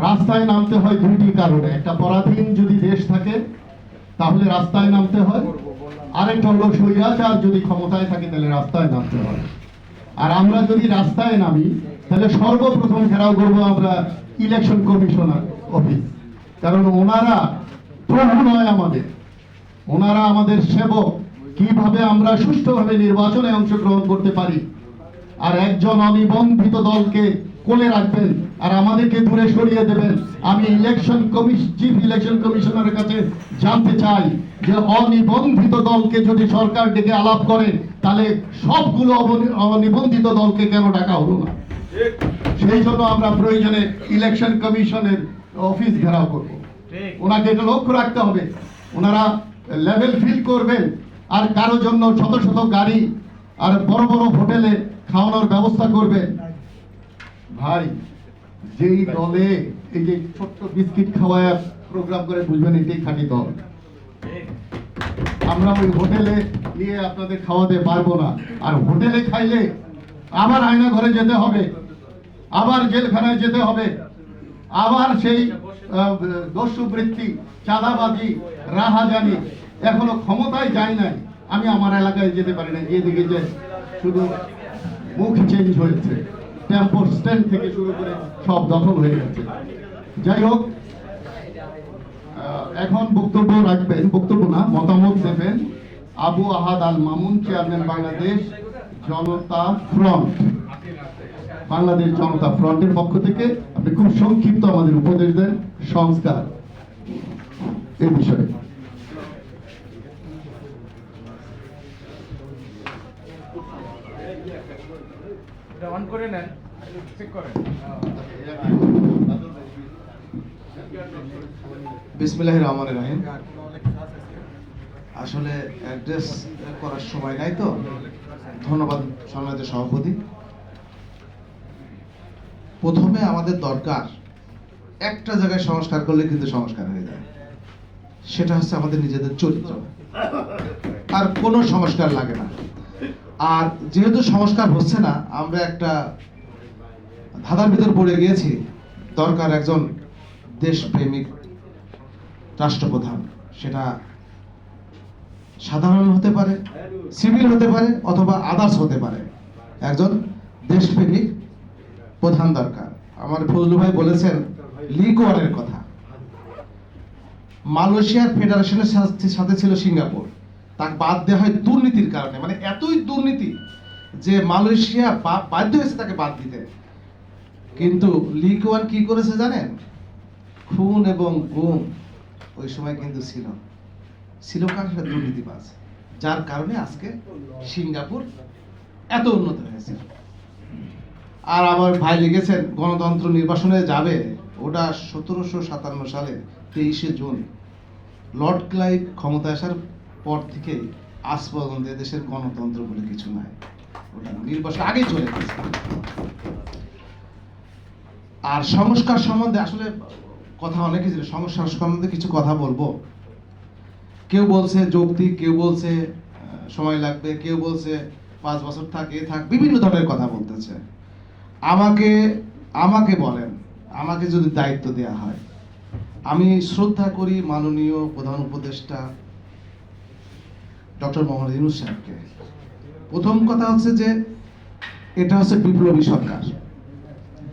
রাস্তায় নামতে হয় দুইটি কারণে, একটা পরাধীন যদি দেশ থাকে তাহলে রাস্তায় নামতে হয়, আরেকটা হলো স্বৈরাচার যদি ক্ষমতায় থাকে তাহলে রাস্তায় নামতে হয়। আর আমরা যদি রাস্তায় নামি তাহলে সর্বপ্রথম ঘেরাও করবো আমরা ইলেকশন কমিশনার অফিস, কারণ ওনারা প্রভু নয় আমাদের, ওনারা আমাদের সেবক। কিভাবে আমরা সুষ্ঠুভাবে নির্বাচনে অংশগ্রহণ করতে পারি, আর একজন অনিবন্ধিত দলকে কোলে রাখবেন আর আমাদেরকে দূরে সরিয়ে দেবেন। আমি চিফ ইলেকশন কমিশনারের কাছে জানতে চাই যে অনিবন্ধিত দলকে যদি সরকার ডেকে আলাপ করে তাহলে সবগুলো অনিবন্ধিত দলকে কেন ডাকা হলো না? সেই জন্য আমরা প্রয়োজনে ইলেকশন কমিশনের অফিস ঘেরাও করব। ওনাকে এটা লক্ষ্য রাখতে হবে, ওনারা লেভেল ফিল করবেন আর কারো জন্য শত শত গাড়ি আর বড় বড় হোটেলে খাওয়ানোর ব্যবস্থা করবেন। ভাই, যেই দলে এই যে ছোট্ট বিস্কিট খাওয়ায় প্রোগ্রাম করে বুঝবেন এটাই খাঁটি দল। আমরা ওই হোটেলে নিয়ে আপনাদের খাওয়াতে পারবো না, আর হোটেলে খাইলে আবার আয়না ঘরে যেতে হবে, আবার জেলখানায় যেতে হবে, আবার সেই দস্যুবৃত্তি, চাঁদাবাজি, রাহাজানি। এখনো ক্ষমতায় যায় নাই, আমি আমার এলাকায় যেতে পারি না, গিয়ে দেখি যে শুধু মুখ চেঞ্জ হয়েছে, টেম্পো স্ট্যান্ড থেকে শুরু করে সব দখল হয়ে গেছে। যাই হোক, এখন বক্তব্য রাখবেন, বক্তব্য না মতামত দেবেন আবু আহাদ আল মামুন, চেয়ারম্যান বাংলাদেশ জনতা ফ্রন্ট, বাংলাদেশ জনতা ফ্রন্টের পক্ষ থেকে। আপনি খুব সংক্ষিপ্ত আমাদের উপদেশ দেন সংস্কার এই বিষয়ে। বিসমিল্লাহির রহমানির রহিম। আসলে অ্যাড্রেস করার সময় নাই তো, ধন্যবাদ সম্মানিত সভাপতি। প্রথমে আমাদের দরকার একটা জায়গায় সংস্কার করলে কিন্তু সংস্কার হয়ে যায়, সেটা হচ্ছে আমাদের নিজেদের চরিত্র, আর কোনো সংস্কার লাগে না। আর যেহেতু সংস্কার হচ্ছে না, আমরা একটা ধাঁধার ভিতর পড়ে গিয়েছি। দরকার একজন দেশপ্রেমিক রাষ্ট্রপ্রধান, সেটা সাধারণ হতে পারে, সিভিল হতে পারে, অথবা আদার্স হতে পারে। একজন দেশপ্রেমিক প্রধান দরকার। আমার ফজলু ভাই বলেছেন লিগ ওয়ানের কথা। মালয়েশিয়ার ফেডারেশনের সাথে ছিল সিঙ্গাপুর, তাকে বাদ দেওয়া হয় দুর্নীতির কারণে। মানে এতই দুর্নীতি যে মালয়েশিয়া বাধ্য হয়েছে তাকে বাদ দিতে। কিন্তু লিগ ওয়ান কি করেছে জানেন? খুন এবং গুম ওই সময় কিন্তু ছিল কারণ সেটা দুর্নীতিবাজ, যার কারণে আজকে সিঙ্গাপুর এত উন্নত হয়েছে। আর আমার ভাই লিখেছেন গণতন্ত্র নির্বাচনে যাবে, ওটা 1757 সালের 23শে জুন লর্ড ক্লাইভ ক্ষমতায় আসার পর থেকে আজ পর্যন্ত দেশের গণতন্ত্র বলে কিছু নাই, ওটা নির্বাচন আগেই চলে গেছে। আর সংস্কার সম্বন্ধে আসলে কথা অনেকে ছিল, সংস্কার সম্বন্ধে কিছু কথা বলবো। কেউ বলছে যৌক্তিক, কেউ বলছে সময় লাগবে, কেউ বলছে 5 বছর থাক, বিভিন্ন ধরনের কথা বলতেছে। আমাকে বলেন, আমাকে যদি দায়িত্ব দেয়া হয়, আমি শ্রদ্ধা করি মাননীয় প্রধান উপদেষ্টা ডক্টর মোহাম্মদ ইউনূস সাহেবকে। প্রথম কথা হচ্ছে যে এটা হচ্ছে বিপ্লবী সরকার,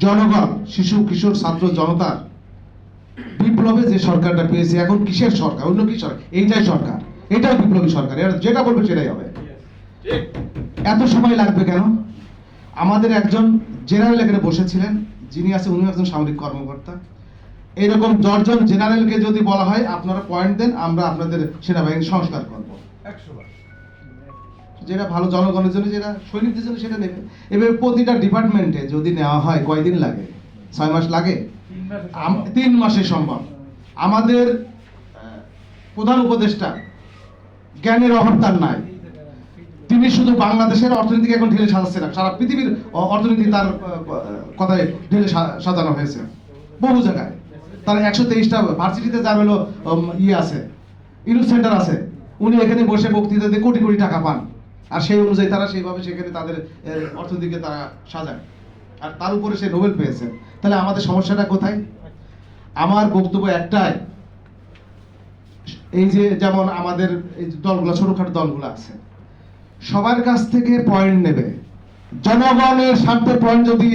জনগণ, শিশু, কিশোর, ছাত্র জনতার বিপ্লবে যে সরকারটা পেয়েছে। এখন কিসের সরকার? অন্য কি সরকার? এইটাই সরকার, এটাই বিপ্লবী সরকার। এরা যেটা বলবে সেটাই হবে। এত সময় লাগবে কেন? আমাদের একজন জেনারেল এখানে বসেছিলেন, যিনি আছে উনি একজন সামরিক কর্মকর্তা। এরকম 10 জন জেনারেলকে যদি বলা হয় আপনারা পয়েন্ট দেন, আমরা আপনাদের সেনাবাহিনী সংস্কার করবো, 100 বার। যেটা ভালো জনগণের জন্য, যেটা সৈনিকদের জন্য সেটা নেবে। এবার প্রতিটা ডিপার্টমেন্টে যদি নেওয়া হয় কয়দিন লাগে? 6 মাস লাগে? 3 মাসে সম্ভব। আমাদের প্রধান উপদেষ্টা জ্ঞানের অভাব তার নাই, তিনি শুধু বাংলাদেশের অর্থনীতিকে এখন ঢেলে সাজাচ্ছে না, সারা পৃথিবীর অর্থনীতি তার কথায় ঢেলে সাজানো হয়েছে বহু জায়গায়। তার 123টা ভার্সিটিতে যার হলো আছে, ইউনিট সেন্টার আছে, উনি এখানে বসে বক্তৃতা দিয়ে কোটি টাকা পান, আর সেই অনুযায়ী তারা সেইভাবে সেখানে তাদের অর্থনীতিকে তারা সাজায়। আর তার উপরে সে নোবেল পেয়েছে, তাহলে আমাদের সমস্যাটা কোথায়? আমার বক্তব্য একটাই, এই যে যেমন আমাদের এই যে দলগুলো, ছোটখাটো দলগুলো আছে, সবার কাছ থেকে পয়েন্ট নেবে। জনগণের স্বার্থে পয়েন্ট যদি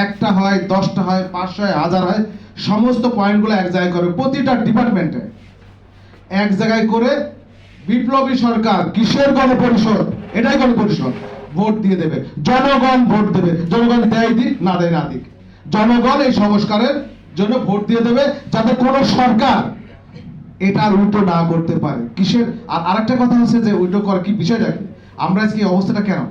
একটা হয়, 10টা হয়, 500 হয়, 1000 হয়, সমস্ত পয়েন্টগুলো এক জায়গায় করে, প্রতিটা ডিপার্টমেন্টে এক জায়গায় করে বিপ্লবী সরকার, কিসের গণপরিষদ, এটাই গণপরিষদ, ভোট দিয়ে দেবে। জনগণ ভোট দেবে, জনগণ দেয় দিক না দেয় না দিক, জনগণ এই সংস্কারের জন্য ভোট দিয়ে দেবে, যাতে কোনো সরকার এটার উল্টো না করতে পারে। কিসের? আর আরেকটা কথা হচ্ছে যে উল্টো করার কি বিষয়টা কি? আমরা আজকে এই অবস্থাটা কেন?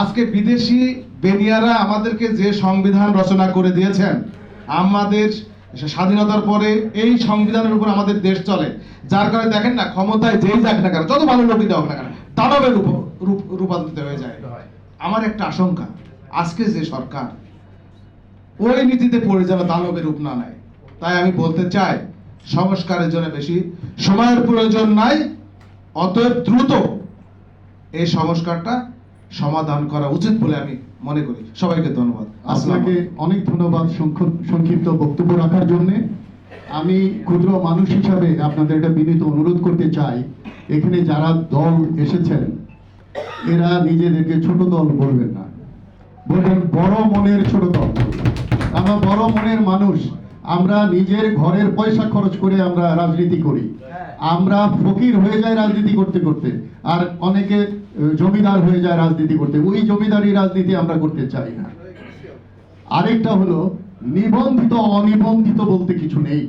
আজকে বিদেশি বেনিয়ারা আমাদেরকে যে সংবিধান রচনা করে দিয়েছেন, আমাদের স্বাধীনতার পরে এই সংবিধানের উপর আমাদের দেশ চলে, যার কারণে দেখেন না, ক্ষমতায় যেই যাক না কেন, যত ভালো লোকই দেওয়া না কেন, দানবের রূপান্তরিত হয়ে যায়। আমার একটা আশঙ্কা, আজকে যে সরকার ওই নীতিতে পড়ে যেন দানবের রূপ না নেয়। তাই আমি বলতে চাই, সংস্কারের জন্য বেশি সময়ের প্রয়োজন নাই, অতএব দ্রুত এই সংস্কারটা সমাধান করা উচিত বলে আমি মনে করি। সবাইকে ধন্যবাদ। আপনাকে অনেক ধন্যবাদ সংক্ষিপ্ত বক্তব্য রাখার জন্য। আমি ক্ষুদ্র মানুষ হিসাবে আপনাদের একটা বিনীত অনুরোধ করতে চাই, এখানে যারা দল এসেছেন এরা নিজেদেরকে ছোট দল বলবেন না, বলবেন বড় মনের ছোট দল। আমরা বড় মনের মানুষ, আমরা নিজের ঘরের পয়সা খরচ করে আমরা রাজনীতি করি, আমরা ফকির হয়ে যাই রাজনীতি করতে করতে, আর অনেকে জমিদার হয়ে যায় রাজনীতি করতে। ওই জমিদারি রাজনীতি আমরা করতে চাই না। আরেকটা হলো, নিবন্ধিত অনিবন্ধিত বলতে কিছু নেই।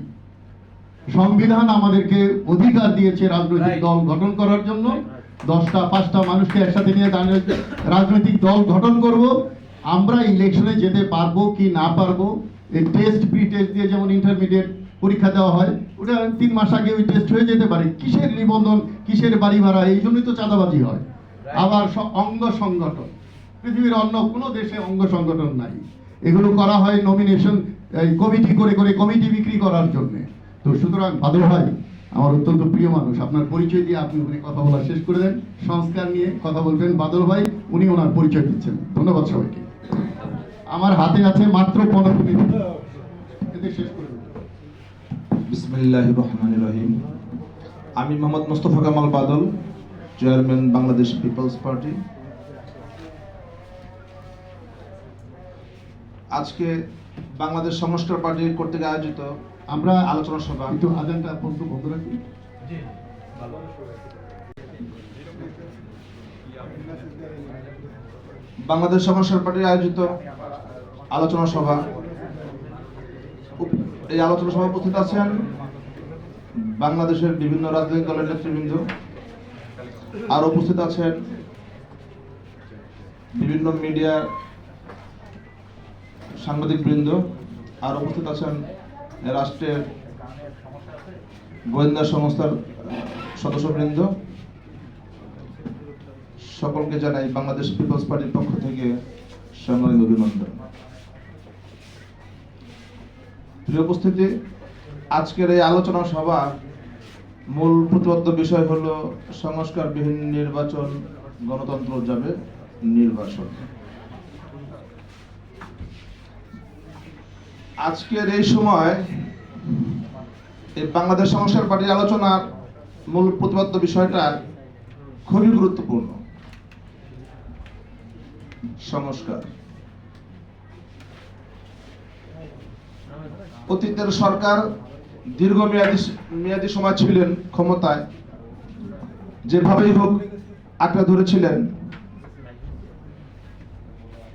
সংবিধান আমাদেরকে অধিকার দিয়েছে রাজনৈতিক দল গঠন করার জন্য। 10টা 5টা মানুষকে একসাথে নিয়ে রাজনৈতিক দল গঠন করব। আমরা ইলেকশনে যেতে পারবো কি না পারবো, এই টেস্ট প্রি টেস্ট দিয়ে যেমন ইন্টারমিডিয়েট পরীক্ষা দেওয়া হয়, ওটা 3 মাস আগে ওই টেস্ট হয়ে যেতে পারে। কিসের নিবন্ধন, কিসের বাড়ি ভাড়া? এই জন্যই তো চাঁদাবাজি হয়। আবার অঙ্গ সংগঠন, পৃথিবীর অন্য কোনো দেশে অঙ্গ সংগঠন নাই। এগুলো করা হয় নমিনেশন কমিটি করে করে, কমিটি বিক্রি করার জন্য। তো সুতরাং বাদল ভাই আমার অত্যন্ত প্রিয় মানুষ, আপনার পরিচয় দিয়ে আপনি উনি কথা বলা শেষ করে দেন। সংস্কার নিয়ে কথা বলবেন বাদল ভাই, উনি ওনার পরিচয় দিচ্ছেন। ধন্যবাদ সবাইকে। আমার হাতে আছে মাত্র 15 মিনিট, এতে শেষ করে দেব। বিসমিল্লাহির রহমানির রহিম। আমি মোহাম্মদ মোস্তফা কামাল বাদল, চেয়ারম্যান বাংলাদেশ পিপলস পার্টি। আজকে বাংলাদেশ সংস্কার পার্টি কর্তৃক আয়োজিত আমরা আলোচনা সভা, একটু আজানটা বন্ধ রাখি। বাংলাদেশ সংস্কার পার্টির আয়োজিত আলোচনা সভা, এই আলোচনা সভা উপস্থিত আছেন বাংলাদেশের বিভিন্ন রাজনৈতিক দলের নেতৃবৃন্দ, আর উপস্থিত আছেন বিভিন্ন মিডিয়ার সাংবাদিক বৃন্দ, আর উপস্থিত আছেন রাষ্ট্রের গোয়েন্দা সংস্থার সদস্যবৃন্দ। সকলকে জানাই বাংলাদেশ পিপলস পার্টির পক্ষ থেকে সংগ্রামী অভিনন্দন। প্রিয় উপস্থিতি, আজকের এই আলোচনা সভা মূল প্রতিপাদ্য বিষয় হলো সংস্কারবিহীন নির্বাচন, গণতন্ত্র যাবে নির্বাচন। আজকের এই সময় এই বাংলাদেশ সংস্কার পার্টির আলোচনার মূল প্রতিপাদ্য বিষয়টা খুবই গুরুত্বপূর্ণ। সংস্কার। অতীতের সরকার দীর্ঘমেয়াদী সময় ছিলেন ক্ষমতায়, যেভাবেই হোক আঁকড়ে ধরেছিলেন।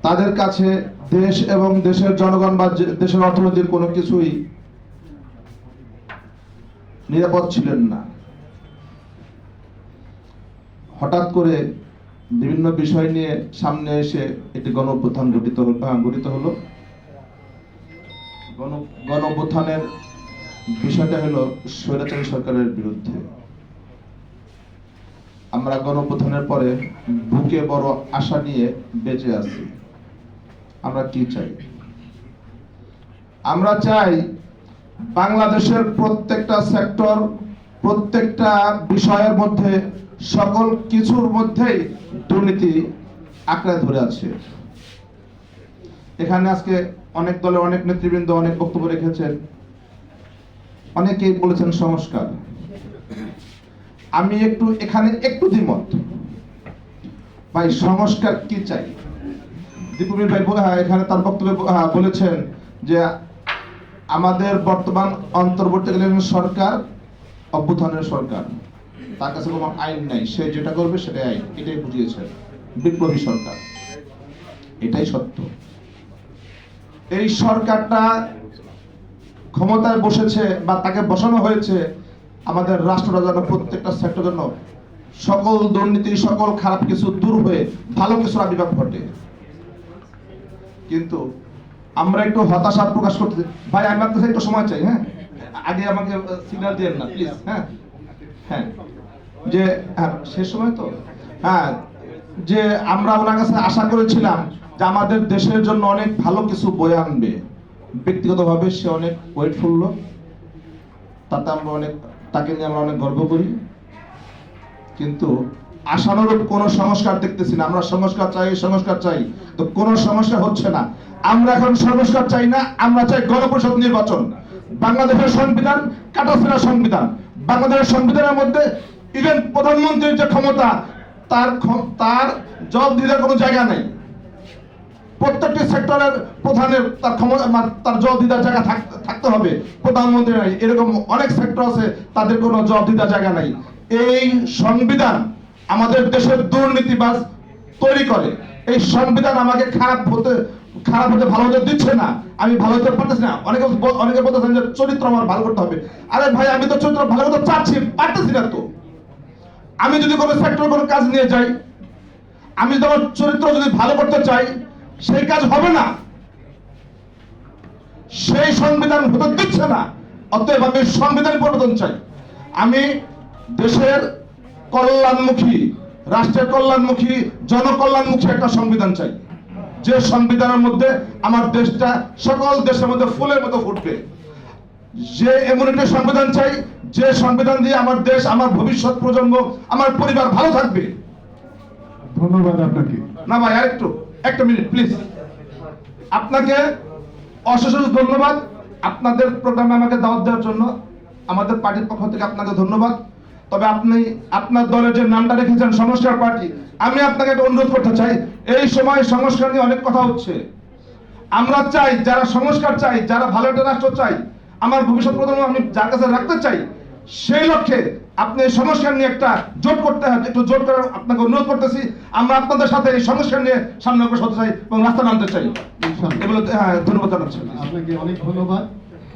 তাদের কাছে দেশ এবং দেশের জনগণ বা দেশের অর্থনীতির কোনো কিছুই নিরাপদ ছিলেন না। হঠাৎ করে বিভিন্ন বিষয় নিয়ে সামনে এসে একটি গণঅভ্যুত্থান গঠিত হলো। গণঅভ্যুত্থানের বিষয়টা হলো স্বৈরাচারী সরকারের বিরুদ্ধে। আমরা গণঅভ্যুত্থানের পরে বুকে বড় আশা নিয়ে বেঁচে আছি। আমরা কি চাই? আমরা চাই বাংলাদেশের প্রত্যেকটা সেক্টর, প্রত্যেকটা বিষয়ের মধ্যে, সকল কিছুর মধ্যেই দুর্নীতি আঁকড়ে ধরে আছে। এখানে আজকে অনেক দলের অনেক নেতৃবৃন্দ অনেক বক্তব্য রেখেছেন, অনেকেই বলেছেন সংস্কার। আমি এখানে একটু দ্বিমত। ভাই সংস্কার কি চাই? দীপমীর ভাই এখানে তার বক্তব্যে বলেছেন যে আমাদের বর্তমান অন্তর্বর্তীকালীন সরকার অভ্যুত্থানের সরকার, তার কাছে কোনো আইন নাই, সে যেটা করবে সেটাই আইন, এটাই বুঝিয়েছেন বিপ্লবী সরকার। এটাই সত্য। এই সরকারটা ক্ষমতায় বসেছে বা তাকে বসানো হয়েছে আমাদের রাষ্ট্রটা যেন প্রত্যেকটা সেক্টর জন্য সকল দুর্নীতি সকল খারাপ কিছু দূর হয়ে ভালো কিছুর আবির্ভাব ঘটে। কিন্তু আমরা একটু হতাশা প্রকাশ করতে, ভাই আমি আপনার কাছে একটু সময় চাই, হ্যাঁ আগে আমাকে সিগন্যাল দিয়েন না প্লিজ। হ্যাঁ হ্যাঁ যে শেষ সময় তো, হ্যাঁ যে আমরা ওনার কাছে আশা করেছিলাম যে আমাদের দেশের জন্য অনেক ভালো কিছু বয়ে আনবে। ব্যক্তিগতভাবে সে অনেক ওয়েটফুল লোক, তাতে আমরা অনেক, তাকে নিয়ে আমরা অনেক গর্ব করি। কিন্তু আশানুরূপ কোন সংস্কার দেখতেছি না। আমরা সংস্কার চাই, তো কোন সংস্কার হচ্ছে না। আমরা এখন সংস্কার চাই না, আমরা চাই গণপরিষদ নির্বাচন। বাংলাদেশের সংবিধান কাটাছেঁড়া সংবিধান। বাংলাদেশের সংবিধানের মধ্যে ইভেন প্রধানমন্ত্রীর যে ক্ষমতা, তার জবাবদিহিতার কোনো জায়গা নেই। প্রত্যেকটি সেক্টরের প্রধানের তার ক্ষমতা, তার জবাবদিহিতার জায়গা থাকতে হবে, প্রধানমন্ত্রী নাই। এরকম অনেক সেক্টর আছে তাদের কোনো জবাবদিহিতার জায়গা নাই। এই সংবিধান আমাদের দেশের দুর্নীতিবাজ তৈরি করে। এই সংবিধান আমাকে খারাপ হতে ভালো হতে দিচ্ছে না। আমি ভালো হতে পারতেছি না। অনেকে বলতেছেন যে চরিত্র আমার ভালো করতে হবে। আরে ভাই, আমি তো চরিত্র ভালো করতে চাচ্ছি, পারতেছি না তো। আমি যদি কোনো সেক্টর কোনো কাজ নিয়ে যাই, আমি যদি আমার চরিত্র যদি ভালো করতে চাই, সেই কাজ হবে না। সেই সংবিধান হতে দিচ্ছে না। অতএব আমি সংবিধান পরিবর্তন চাই। আমি দেশের কল্যাণমুখী, রাষ্ট্রের কল্যাণমুখী, জনকল্যাণমুখী একটা সংবিধান চাই, যে সংবিধানের মধ্যে আমার দেশটা সকল দেশের মধ্যে ফুলের মতো ফুটবে। যে এমন একটা সংবিধান চাই, যে সংবিধান দিয়ে আমার দেশ, আমার ভবিষ্যৎ প্রজন্ম, আমার পরিবার ভালো থাকবে। ধন্যবাদ আপনাকে। না ভাই, একটা মিনিট প্লিজ। আপনাকে অশেষ ধন্যবাদ আপনাদের প্রোগ্রামে আমাকে দাওয়াত দেওয়ার জন্য। আমাদের পার্টির পক্ষ থেকে আপনাকে ধন্যবাদ। তবে আপনি আপনার দলের যে নামটা রেখেছেন সংস্কার পার্টি, আমি আপনাকে একটা অনুরোধ করতে চাই। এই সময় সংস্কার নিয়ে অনেক কথা হচ্ছে। আমরা চাই, যারা সংস্কার চাই, যারা ভালো একটা রাষ্ট্র চাই, আমার ভবিষ্যৎ প্রজন্ম আমি যার কাছে রাখতে চাই, সেই লক্ষ্যে আপনি এই সংস্কার নিয়ে একটা জোট করতে হয়, একটু জোট করার আপনাকে অনুরোধ করতেছি। আমরা আপনাদের সাথে এই সংস্কার নিয়ে সামনে অগ্রসর হতে চাই এবং রাস্তা নামতে চাই। এগুলো ধন্যবাদ জানাচ্ছি। আপনাকে অনেক ধন্যবাদ।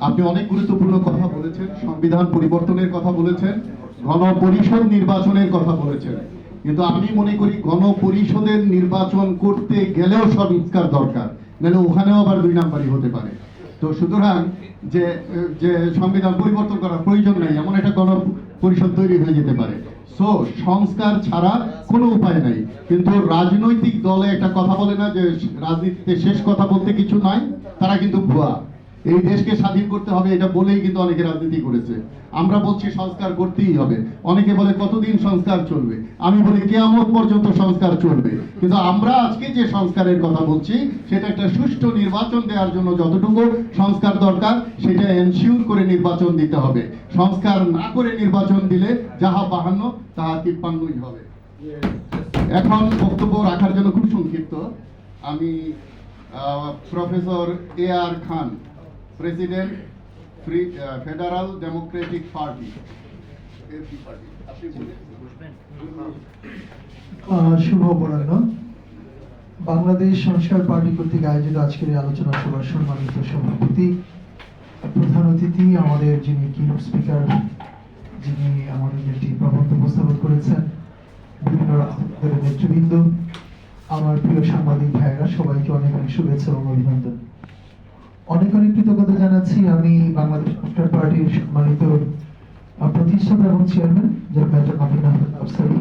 আপনি অনেক গুরুত্বপূর্ণ কথা বলেছেন, সংবিধান পরিবর্তনের কথা বলেছেন, গণপরিষদ নির্বাচনের কথা বলেছেন। কিন্তু আমি মনে করি গণপরিষদের নির্বাচন করতে গেলেও সংস্কার দরকার, নাহলে ওখানেও আবার দুই নাম্বারই হতে পারে। তো সুতরাং যে সংবিধান পরিবর্তন করার প্রয়োজন নেই, এমন একটা গণপরিষদ তৈরি হয়ে যেতে পারে। সো সংস্কার ছাড়া কোনো উপায় নাই। কিন্তু রাজনৈতিক দলে একটা কথা বলে না যে রাজনীতিতে শেষ কথা বলতে কিছু নাই, তারা কিন্তু ভুয়া। এই দেশকে স্বাধীন করতে হবে এটা বলেই কিন্তু অনেকে রাজনীতি করেছে। আমরা বলছি সংস্কার করতেই হবে। অনেকে বলে কতদিন সংস্কার চলবে, আমি বলি কিয়ামত পর্যন্ত সংস্কার চলবে। কিন্তু আমরা আজকে যে সংস্কারের কথা বলছি, সেটা একটা সুষ্ঠু নির্বাচন দেওয়ার জন্য যতটুকু সংস্কার দরকার সেটা এনশিওর করে নির্বাচন দিতে হবে। সংস্কার না করে নির্বাচন দিলে যাহা 52 তাহা 53ই হবে। এখন বক্তব্য রাখার জন্য খুব সংক্ষিপ্ত আমি প্রফেসর AR খান, প্রেসিডেন্ট ফেডারাল ডেমোক্রেটিক পার্টি। শুভ অপরাহ্ন। বাংলাদেশ সংস্কার পার্টি কর্তৃক আয়োজিত আজকের এই আলোচনা সভার সম্মানিত সভাপতি, প্রধান অতিথি, আমাদের যিনি কিনোট স্পিকার, যিনি আমাদের একটি প্রবন্ধ উপস্থাপন করেছেন, বিভিন্ন রাজনৈতিক নেতৃবৃন্দ, আমার প্রিয় সাংবাদিক ভাইয়েরা, সবাইকে অনেক অনেক শুভেচ্ছা এবং অভিনন্দন। অনেক অনেক কৃতজ্ঞতা জানাচ্ছি আমি বাংলাদেশ সংস্কার পার্টির সম্মানিত প্রতিষ্ঠাতা এবং চেয়ারম্যান জনাব আমিন আহমেদ আফসারী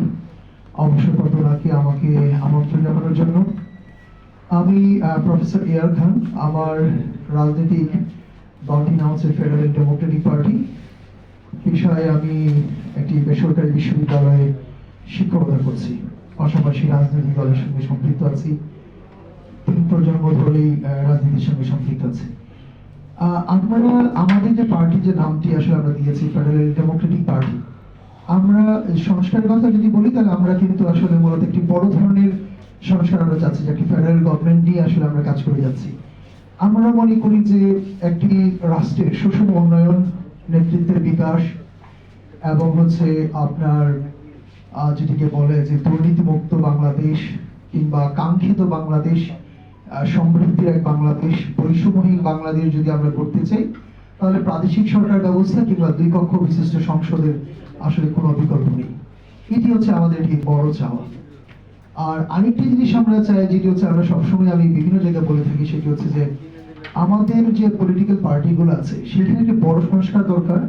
অবসরপ্রাপ্তকে আমাকে আমন্ত্রণ জানানোর জন্য। আমি প্রফেসর AR খান, আমার রাজনৈতিক দলটির নাম হচ্ছে ফেডারেল ডেমোক্রেটিক পার্টি। পেশায় আমি একটি বেসরকারি বিশ্ববিদ্যালয়ে শিক্ষকতা করছি, পাশাপাশি রাজনৈতিক দলের সঙ্গে সম্পৃক্ত আছি। 3 প্রজন্ম ধরেই রাজনীতির সঙ্গে সম্পৃক্ত আছে। আমরা আমাদের যে পার্টি, যে নামটি আসলে আমরা দিয়েছি ফেডারেল ডেমোক্রেটিক পার্টি, আমরা সংস্কারের কথা যদি বলি তাহলে আমরা কিন্তু আসলে মূলত একটি বড় ধরনের সংস্কার আমরা চাচ্ছি, যাকে ফেডারেল গভর্নমেন্ট নিয়ে আসলে আমরা কাজ করে যাচ্ছি। আমরা মনে করি যে একটি রাষ্ট্রের সুষম উন্নয়ন, নেতৃত্বের বিকাশ এবং হচ্ছে আপনার যেটিকে বলে যে দুর্নীতিমুক্ত বাংলাদেশ কিংবা কাঙ্ক্ষিত বাংলাদেশ, সমৃদ্ধির এক বাংলাদেশ, বৈষম্যহীন বাংলাদেশ যদি আমরা করতে চাই, তাহলে প্রাদেশিক সরকার ব্যবস্থা কিংবা দুই কক্ষ বিশিষ্ট সংসদের আসলে কোনো বিকল্প নেই। এটি হচ্ছে আমাদের একটি বড় চাওয়া। আর আরেকটি জিনিস আমরা চাই, যেটি হচ্ছে আমরা সবসময় আমি বিভিন্ন জায়গায় বলে থাকি, সেটি হচ্ছে যে আমাদের যে পলিটিক্যাল পার্টিগুলো আছে সেখানে একটি বড় সংস্কার দরকার,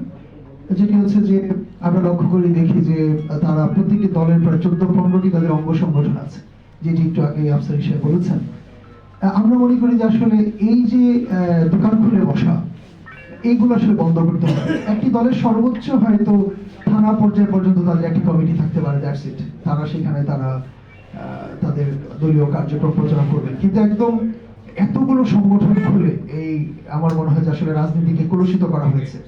যেটি হচ্ছে যে আমরা লক্ষ্য করি দেখি যে তারা প্রত্যেকটি দলের প্রায় 14-15টি তাদের অঙ্গ সংগঠন আছে, যেটি একটু আগে আফসার হিসেবে বলেছেন। আমরা মনে করি যে আসলে এই যে দোকান খুলে বসা, এইগুলো আসলে বন্ধ করতে হবে। একটি দলের সর্বোচ্চ হয়তো থানা পর্যায় পর্যন্ত তাদের একটি কমিটি থাকতে পারে, দ্যাটস ইট। তারা সেখানে তাদের দলীয় কার্যক্রম পরিচালনা করবেন, কিন্তু একদম এতগুলো সংগঠন খুলে এই আমার মনে হয় যে আসলে রাজনীতিকে কলুষিত করা হয়েছে।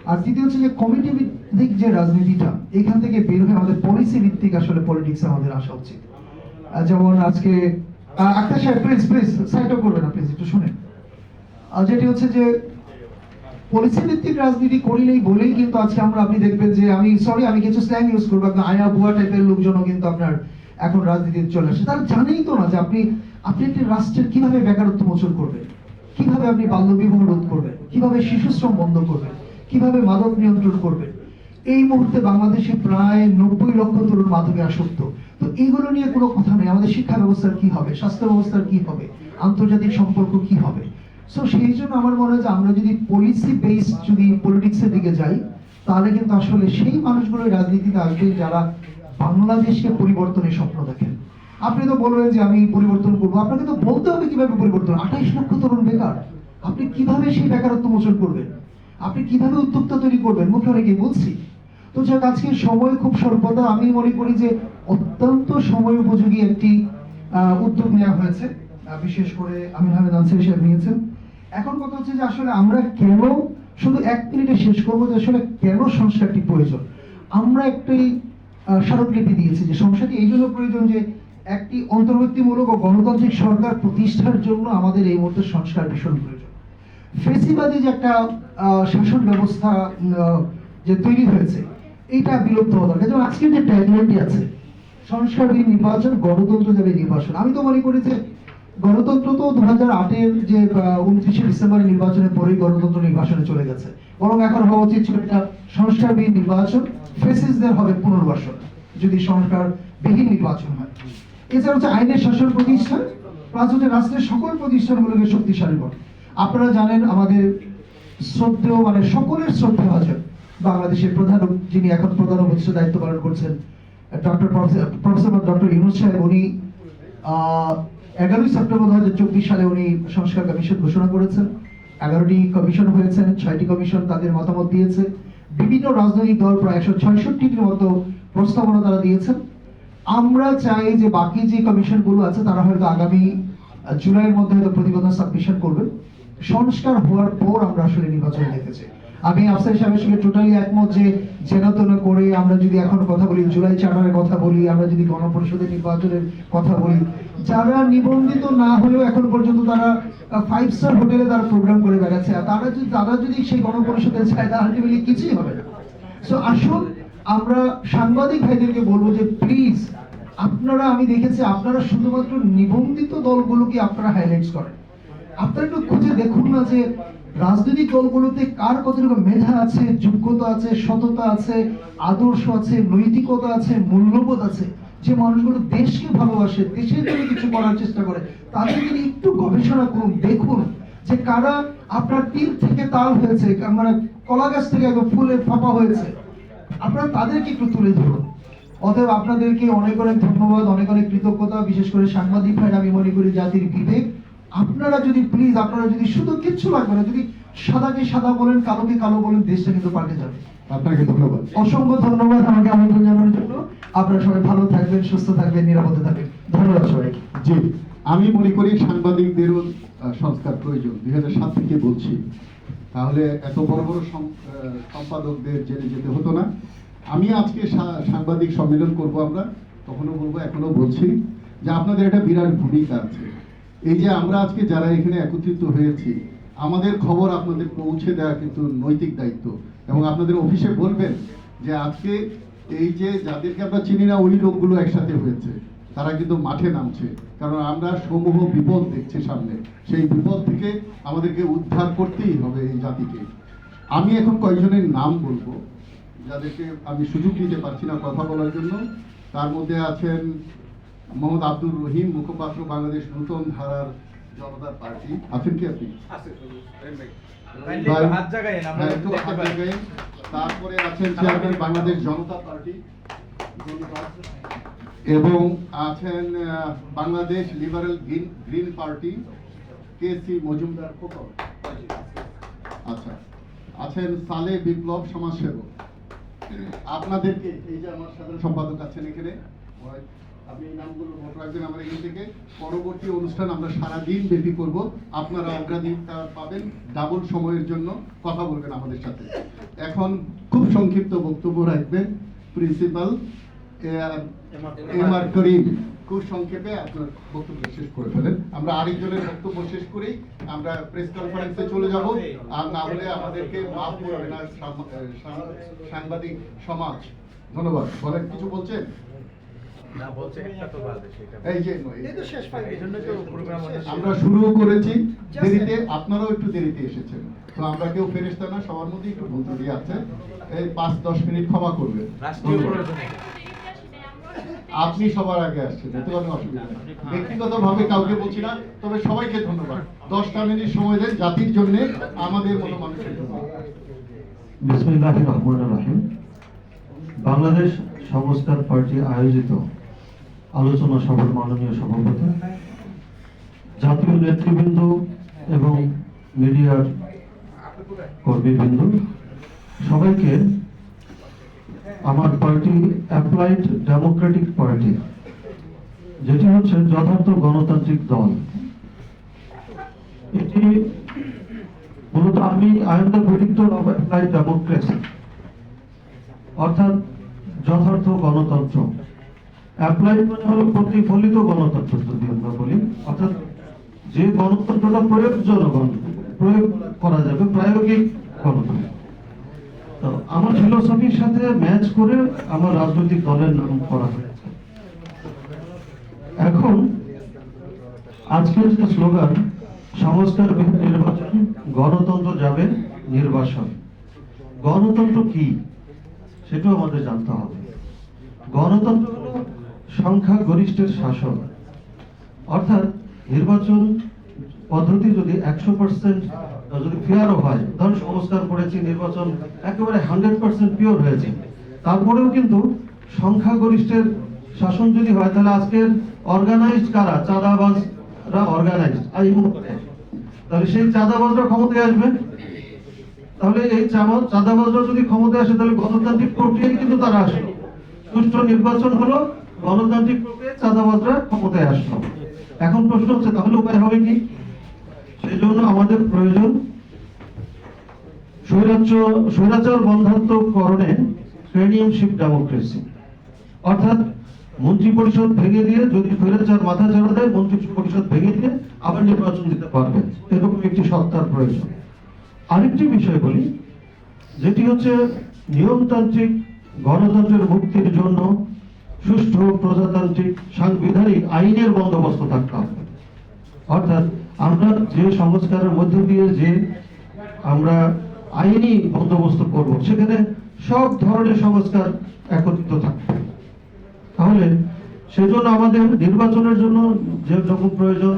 আর দ্বিতীয় হচ্ছে যে কমিটি ভিত্তিক যে রাজনীতিটা, এখান থেকে বের হয়ে আমাদের পলিসি ভিত্তিক আসলে পলিটিক্স আমাদের আসা উচিত। যেমন আজকে আক্তার সাহেব প্লিজ সাইড করবেন না, প্লিজ একটু শুনেন। যেটি হচ্ছে যে পলিসি ভিত্তিক রাজনীতি করিলেই বলেই কিন্তু আজকে আপনি দেখবেন যে আমি কিছু স্ল্যাং ইউজ করবো, আপনার আয়া বুয়া টাইপের লোকজনও কিন্তু আপনার এখন রাজনীতিতে চলে আসে। তারা জানেই তো না যে আপনি একটি রাষ্ট্রের কিভাবে বেকারত্ব মোচন করবেন, কিভাবে আপনি বাল্যবিবাহ রোধ করবেন, কিভাবে শিশুশ্রম বন্ধ করবেন, কিভাবে মাদক নিয়ন্ত্রণ করবেন। এই মুহূর্তে বাংলাদেশে প্রায় 90 লক্ষ তরুণ মাদকে আসক্ত। তো এইগুলো নিয়ে কোনো কথা নেই। আমাদের শিক্ষা ব্যবস্থার কি হবে, স্বাস্থ্য ব্যবস্থার কি হবে, আন্তর্জাতিক সম্পর্ক কি হবে। সো সেই জন্য আমার মনে হয় যে আমরা যদি পলিসি বেসড যদি পলিটিক্সের দিকে যাই, তাহলে কিন্তু আসলে সেই মানুষগুলো রাজনীতিতে আসবে যারা বাংলাদেশকে পরিবর্তনের স্বপ্ন দেখেন। আপনি তো বলবেন যে আমি পরিবর্তন করবো, আপনাকে তো বলতে হবে কিভাবে পরিবর্তন। 28 লক্ষ তরুণ বেকার, আপনি কিভাবে সেই বেকারত্ব মোচন করবেন, আপনি কিভাবে উদ্যোক্তা তৈরি করবেন, মুখে অনেকেই বলছি। তো যাক, আজকে সময় খুব স্বল্পতা, আমি মনে করি যে অত্যন্ত সময় উপযোগী একটি উদ্যোগ নেওয়া হয়েছে, বিশেষ করে আমির আহমেদ আনসারী সাহেব নিয়েছেন। এখন কথা হচ্ছে যে আসলে আমরা কেন, শুধু 1 মিনিটে শেষ করবো যে আসলে কেন সংস্কারটি প্রয়োজন। আমরা একটি স্মারকলিপি দিয়েছি যে সংস্কারটি এই জন্য প্রয়োজন যে একটি অন্তর্বর্তীমূলক ও গণতান্ত্রিক সরকার প্রতিষ্ঠার জন্য আমাদের এই মুহূর্তে সংস্কার ভীষণ প্রয়োজন। ফেসিবাদী যে একটা শাসন ব্যবস্থা যে তৈরি হয়েছে, এটা বিলুপ্ত হওয়া দরকার। যেমন আজকের যে ট্যাগলাইনটি আছে, সংস্কারবিহীন নির্বাচন, গণতন্ত্র যাবে নির্বাচন। আমি তো মনে করি যে গণতন্ত্র তো 2008-এর যে 29শে ডিসেম্বর নির্বাচনের পরেই গণতন্ত্র নির্বাচনে চলে গেছে, বরং এখন হওয়া উচিত ছিল একটা সংস্কারবিহীন নির্বাচন, ফেসিসদের হবে পুনর্বাসন যদি সংস্কারবিহীন নির্বাচন হয়। এছাড়া হচ্ছে আইনের শাসন প্রতিষ্ঠান, প্লাস হচ্ছে রাষ্ট্রের সকল প্রতিষ্ঠানগুলোকে শক্তিশালী করে। আপনারা জানেন আমাদের শ্রদ্ধেয়, মানে সকলের শ্রদ্ধেয় আছেন বাংলাদেশের প্রধান, যিনি এখন প্রধান উপদেষ্টার দায়িত্ব পালন করছেন, ডক্টর ইউনূস সাহেব। উনি 11ই সেপ্টেম্বর 2024 সালে উনি সংস্কার কমিশন ঘোষণা করেছেন। 11টি কমিশন হয়েছেন, 6টি কমিশন তাদের মতামত দিয়েছে। বিভিন্ন রাজনৈতিক দল প্রায় 166টির মতো প্রস্তাবনা তারা দিয়েছেন। আমরা চাই যে বাকি যে কমিশনগুলো আছে তারা হয়তো আগামী জুলাইয়ের মধ্যে হয়তো প্রতিবেদন সাবমিশন করবেন। সংস্কার হওয়ার পর আমরা আসলে নির্বাচন দেখতে চাই। আমি আফসার সাহেবের সঙ্গে টোটালি একমত যে জেনাতনা করে আমরা যদি এখন কথা বলি, জুলাই চার্টারের কথা বলি, আমরা যদি গণপরিষদের নির্বাচনের কথা বলি, যারা নিবন্ধিত না হলেও এখন পর্যন্ত তারা 5 স্টার হোটেলে তারা প্রোগ্রাম করে বেড়াচ্ছে, আর তারা যদি সেই গণপরিষদে চায়, তা আলটিমেটলি কিছুই হবে না। সো আসুন আমরা সাংবাদিক ভাইদেরকে বলবো যে প্লিজ আপনারা, আমি দেখেছি আপনারা শুধুমাত্র নিবন্ধিত দলগুলোকে আপনারা হাইলাইটস করেন। আপনারা একটু খুঁজে দেখুন না যে রাজনৈতিক দলগুলোতে কার কতটুকু মেধা আছে, যোগ্যতা আছে, সততা আছে, আদর্শ আছে, নৈতিকতা আছে, মূল্যবোধ আছে, যে মানুষগুলো দেশকে ভালোবাসে, দেশের জন্য কিছু করার চেষ্টা করে। তাদের যদি একটু গবেষণা করুন, দেখুন যে কারা আপনার তিল থেকে তাল হয়েছে, মানে কলা গাছ থেকে একদম ফুলের ফাঁপা হয়েছে, আপনারা তাদেরকে একটু তুলে ধরুন। অতএব আপনাদেরকে অনেক অনেক ধন্যবাদ, অনেক অনেক কৃতজ্ঞতা, বিশেষ করে সাংবাদিক ভাইরা। আমি মনে করি জাতির বিবেক, আপনারা যদি প্লিজ, আপনারা যদি শুধু কিচ্ছু লাগবে না, যদি সাদাকে সাদা বলেন, কালোকে কালো বলেন, দেশটা কিন্তু পাল্টে যাবে। আপনাকে ধন্যবাদ, অসংখ্য ধন্যবাদ আমাকে আমন্ত্রণ জানানোর জন্য। আপনারা সবাই ভালো থাকবেন, সুস্থ থাকবেন, নিরাপদে থাকবেন। ধন্যবাদ সবাইকে। জি। আমি মনে করি সাংবাদিকদেরও সংস্কার প্রয়োজন। 2007 থেকে বলছি, তাহলে এত বড় বড় সম্পাদকদের জেলে যেতে হতো না। আমি আজকে সাংবাদিক সম্মেলন করব, আমরা তখনও বলবো, এখনো বলছি যে আপনাদের একটা বিরাট ভূমিকা আছে। এই যে আমরা আজকে যারা এখানে একত্রিত হয়েছি, আমাদের খবর আপনাদের পৌঁছে দেওয়া কিন্তু নৈতিক দায়িত্ব। এবং আপনাদের অফিসে বলবেন যে আজকে এই যে যাদেরকে আমরা চিনি না ওই লোকগুলো একসাথে হয়েছে, তারা কিন্তু মাঠে নামছে, কারণ আমরা সমূহ বিপদ দেখছি সামনে। সেই বিপদ থেকে আমাদেরকে উদ্ধার করতেই হবে এই জাতিকে। আমি এখন কয়েকজনের নাম বলবো যাদেরকে আমি সুযোগ দিতে পারছি না কথা বলার জন্য। তার মধ্যে আছেন মোহাম্মদ আব্দুর রহিম, মুখপাত্র বাংলাদেশ নূতন ধারার জনতা পার্টি। আছেন কি আপনি? হ্যাঁ, একটু হাত জাগায়েন। তারপরে আছেন চেয়ারম্যান বাংলাদেশ জনতা পার্টি, এবং আছেন বাংলাদেশ লিবারেল গ্রিন পার্টি, কেসি মজুমদার খোকন। আচ্ছা, আছেন সালে বিপ্লব সমাজসেবক। আপনাদেরকে এই যে আমার সাধারণ সম্পাদক আছেন এখানে, আপনি এই নামগুলো নোট রাখবেন। আমরা এখান থেকে পরবর্তী অনুষ্ঠান আমরা সারাদিন ব্যাপী করব। আপনারা অগ্রাধিকার পাবেন, ডাবল সময়ের জন্য কথা বলবেন আমাদের সাথে। এখন খুব সংক্ষিপ্ত বক্তব্য রাখবেন প্রিন্সিপাল এম আর করিম। খুব সংক্ষেপে আপনার বক্তব্য শেষ করে ফেলেন। আমরা আরেকজনের বক্তব্য শেষ করেই আমরা প্রেস কনফারেন্সে চলে যাব। আর না হলে আমাদেরকে মাফ করবে না সাংবাদিক সমাজ। ধন্যবাদ। বলেন, কিছু বলছেন? আমরা শুরু করেছি দেরিতে, আপনারাও একটু দেরিতে এসেছেন, তো আমরা কেউ ফেরেশতা না, সবার মধ্যে একটু ভুল ত্রুটি আছে। এই 5-10 মিনিট ক্ষমা করবেন। আপনি সবার আগে আসছেন, এতে কোনো অসুবিধা নেই। ব্যক্তিগতভাবে কাউকে বলছি না, তবে সবাইকে ধন্যবাদ। 10টা মিনিট সময় দেন জাতির জন্য, আমাদের মতো মানুষের জন্য। বিসমিল্লাহির রহমানির রহিম। বাংলাদেশ সংস্কার পার্টি আয়োজিত আলোচনা সভার মাননীয় সভাপতি, জাতীয় নেতৃবৃন্দ এবং মিডিয়ার কর্মীবৃন্দ, সবাইকে আমার পার্টি অ্যাপ্লাইড ডেমোক্রেটিক পার্টি, যেটি হচ্ছে যথার্থ গণতান্ত্রিক দল, এটি মূলত I am the predictor of applied democracy, অর্থাৎ যথার্থ গণতন্ত্র। অ্যাপ্লাইড মানে হলো প্রতিফলিত গণতন্ত্র যদি আমরা বলি, অর্থাৎ যে গণতন্ত্রটা প্রয়োগ করা যাবে, প্রায়োগিক গণতন্ত্র। তো আমার ফিলোসফির সাথে ম্যাচ করে আমার রাজনৈতিক দলের নাম করা হয়েছে। এখন আজকের যে স্লোগান সংস্কার নির্বাচন, গণতন্ত্র যাবে নির্বাসন। গণতন্ত্র কি সেটাও আমাদের জানতে হবে। গণতন্ত্র হলো সংখ্যাগরিষ্ঠের শাসন, অর্থাৎ নির্বাচন পদ্ধতি যদি 100% যদি ফেয়ারও হয়, ধরুন সংস্কার করেছি, নির্বাচন একেবারে 100% পিওর হয়েছে, তারপরেও কিন্তু সংখ্যাগরিষ্ঠের শাসন যদি হয়, তাহলে আজকের অর্গানাইজড কারা? চাঁদাবাজরা অর্গানাইজড এই মুহূর্তে, তাহলে সেই চাঁদাবাজরা ক্ষমতায় আসবে। তাহলে এই চাঁদাবাজরা যদি ক্ষমতায় আসে, তাহলে গণতান্ত্রিক প্রক্রিয়ায় কিন্তু তারা আসলো, সুষ্ঠু নির্বাচন হলো, গণতান্ত্রিক প্রক্রিয়ায় চাঁদাবাজরা ক্ষমতায় আসলো। এখন প্রশ্ন হচ্ছে তাহলে উপায় হবে কি? সেই জন্য আমাদের প্রয়োজন স্বৈরাচার বন্ধাত্মকরণে ক্রেনিয়ামশিপ ডেমোক্রেসি, অর্থাৎ মন্ত্রী পরিষদ ভেঙে দিয়ে, যদি স্বৈরাচার মাথা ছাড়া দেয়, মন্ত্রী পরিষদ ভেঙে দিয়ে আবার নির্বাচন দিতে পারবে, এরকম একটি সত্তার প্রয়োজন। আরেকটি বিষয় বলি, যেটি হচ্ছে নিয়মতান্ত্রিক গণতন্ত্রের মুক্তির জন্য সুষ্ঠু প্রজাতান্ত্রিক সাংবিধানিক আইনের বন্দোবস্ত থাকতে হবে। অর্থাৎ আমরা যে সংস্কারের মধ্য দিয়ে যে আমরা আইনি বন্দোবস্ত করব, সেখানে সব ধরনের সংস্কার একত্রিত থাকবে। তাহলে সেজন্য আমাদের নির্বাচনের জন্য যে রকম প্রয়োজন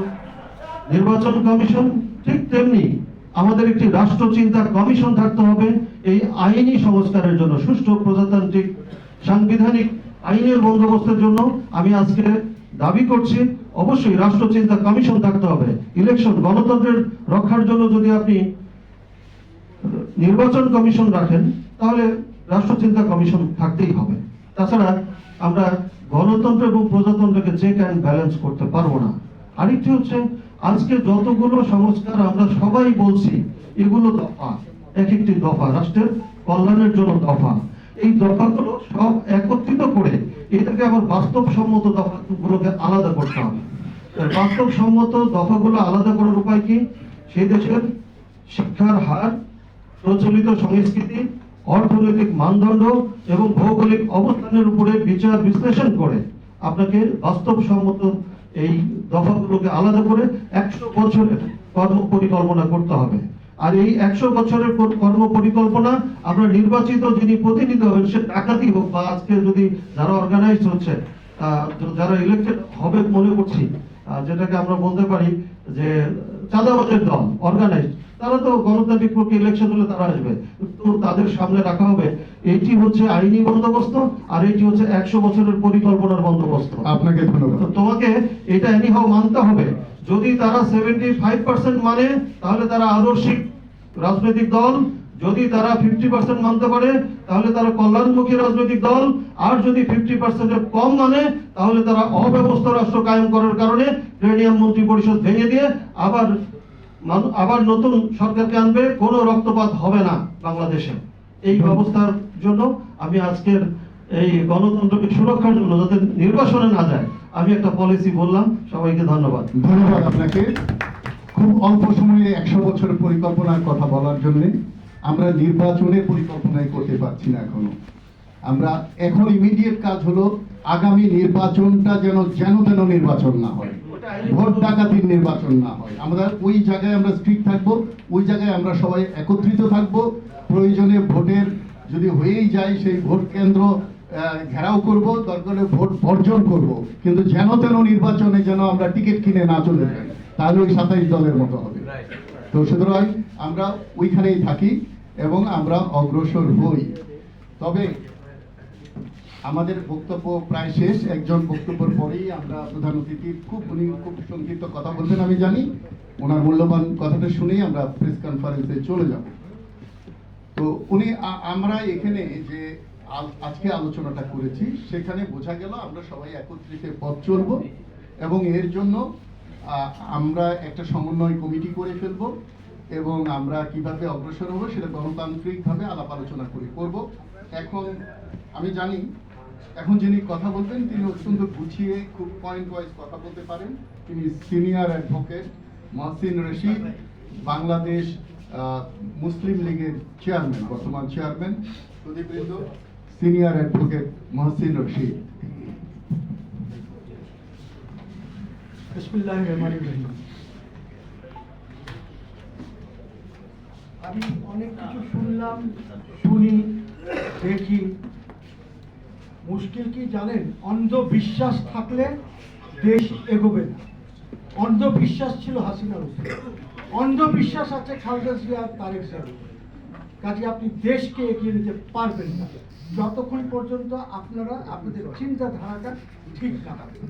নির্বাচন কমিশন, ঠিক তেমনি আমাদের একটি রাষ্ট্রচিন্তা কমিশন থাকতে হবে এই আইনি সংস্কারের জন্য, সুষ্ঠু প্রজাতান্ত্রিক সাংবিধানিক আইনের বন্দোবস্তের জন্য। আমি আজকে দাবি করছি অবশ্যই রাষ্ট্রচিন্তা কমিশন থাকতে হবে। ইলেকশন গণতন্ত্রের রক্ষার জন্য যদি আপনি নির্বাচন কমিশন রাখেন, তাহলে রাষ্ট্রচিন্তা কমিশন থাকতেই হবে। তাছাড়া আমরা গণতন্ত্র এবং প্রজাতন্ত্রকে চেক অ্যান্ড ব্যালেন্স করতে পারবো না। আরেকটি হচ্ছে আজকে যতগুলো সংস্কার আমরা সবাই বলছি, এগুলো দফা, এক একটি দফা, রাষ্ট্রের কল্যাণের জন্য দফা। এই দফাগুলো সব একত্রিত করে এটাকে আবার বাস্তবসম্মত দফাগুলোকে আলাদা করতে হবে। বাস্তবসম্মত দফাগুলো আলাদা করার উপায় কি? সেই দেশের শিক্ষার হার, প্রচলিত সংস্কৃতি, অর্থনৈতিক মানদণ্ড এবং ভৌগোলিক অবস্থানের উপরে বিচার বিশ্লেষণ করে আপনাকে বাস্তবসম্মত এই দফাগুলোকে আলাদা করে 100 বছরের কর্ম পরিকল্পনা করতে হবে। আর এই 100 বছরের কর্ম পরিকল্পনা আমরা নির্বাচিত যিনি প্রতিনিধি হবেন, সে ডাকাতি হোক বা আজকে যদি যারা অর্গানাইজ হচ্ছে, যারা ইলেক্টেড হবে মনে করছি, যেটাকে আমরা বলতে পারি যে চাঁদাবাজের দল অর্গানাইজ, তারা তো গণতান্ত্রিক প্রক্রিয়া ইলেকশন হলে তারা আসবে, তো তাদের সামনে রাখা হবে এইটি হচ্ছে আইনি বন্দোবস্ত আর এইটি হচ্ছে 100 বছরের পরিকল্পনার বন্দোবস্ত। আপনাকে ধন্যবাদ। তো তোমাকে এটা এনিহাও মানতে হবে। যদি তারা 75% মানে তাহলে তারা আদর্শিক রাজনৈতিক দল, যদি তারা 50% মানতে পারে তাহলে তারা কল্যাণমুখী রাজনৈতিক দল, আর যদি 50%-এর কম মানে তাহলে তারা অব্যবস্থা রাষ্ট্র কায়েম করার কারণে প্লেনিয়াম মন্ত্রী পরিষদ ভেঙে দিয়ে আবার নতুন সরকারকে আনবে। কোনো রক্তপাত হবে না বাংলাদেশে। এই ব্যবস্থার জন্য আমি আজকের এই গণতন্ত্রকে সুরক্ষার জন্য যাতে নির্বাসনে না যায় আমি একটা পলিসি বললাম। সবাইকে ধন্যবাদ। ধন্যবাদ আপনাকে। খুব অল্প সময়ে 100 বছরের পরিকল্পনার কথা বলার জন্য আমরা নির্বাচনের পরিকল্পনাই করতে পারছি না এখনো। আমরা এখন ইমিডিয়েট কাজ হলো আগামী নির্বাচনটা যেন তেন নির্বাচন না হয়, ভোট ডাকাতির নির্বাচন না হয়। আমরা ওই জায়গায় আমরা স্ট্রিক্ট থাকবো, ওই জায়গায় আমরা সবাই একত্রিত থাকবো। প্রয়োজনে ভোটের যদি হয়েই যায় সেই ভোট কেন্দ্র ঘেরাও করব, দরকার হলে ভোট বর্জন করব, কিন্তু যেন তেন নির্বাচনে যেন আমরা টিকিট কিনে না চলে যাই, তাহলে ওই 27 দলের মতো হবে। তো সুতরাং আমরা ওইখানেই থাকি এবং আমরা অগ্রসর হই। তবে আমাদের বক্তব্য প্রায় শেষ। একজন বক্তব্যের পরেই আমরা প্রধান অতিথির উনি খুব সংক্ষিপ্ত কথা বলবেন আমি জানি, ওনার মূল্যবান কথাটা শুনেই আমরা প্রেস কনফারেন্সে চলে যাব। তো উনি আমরা এখানে যে আজকে আলোচনাটা করেছি সেখানে বোঝা গেল আমরা সবাই একত্রিত পথ চলব এবং এর জন্য আমরা একটা সমন্বয় কমিটি করে ফেলব এবং আমরা কিভাবে অগ্রসর হব সেটা গণতান্ত্রিকভাবে আলাপ আলোচনা করব। এখন আমি জানি এখন যিনি কথা বলবেন তিনি অত্যন্ত গুছিয়ে খুব পয়েন্ট ওয়াইজ কথা বলতে পারেন। তিনি senior advocate Mohsin Rashid, Bangladesh Muslim লীগের চেয়ারম্যান, বর্তমান চেয়ারম্যান। সুদীপবৃন্দ, সিনিয়র অ্যাডভোকেট মহসিন রশিদ। বিসমিল্লাহির রহমানির রহিম। আমি অনেক কিছু শুনলাম, শুনি, দেখি। মুশকিল কি জানেন? অন্ধবিশ্বাস থাকলে দেশ এগোবে না। অন্ধবিশ্বাস ছিল হাসিনার উপরে, অন্ধবিশ্বাস আছে খালেদা জিয়া আর তারেক জিয়ার উপরে। কাজে আপনি দেশকে এগিয়ে নিতে পারবেন না যতক্ষণ পর্যন্ত আপনারা আপনাদের চিন্তাধারাটা ঠিক না থাকবে।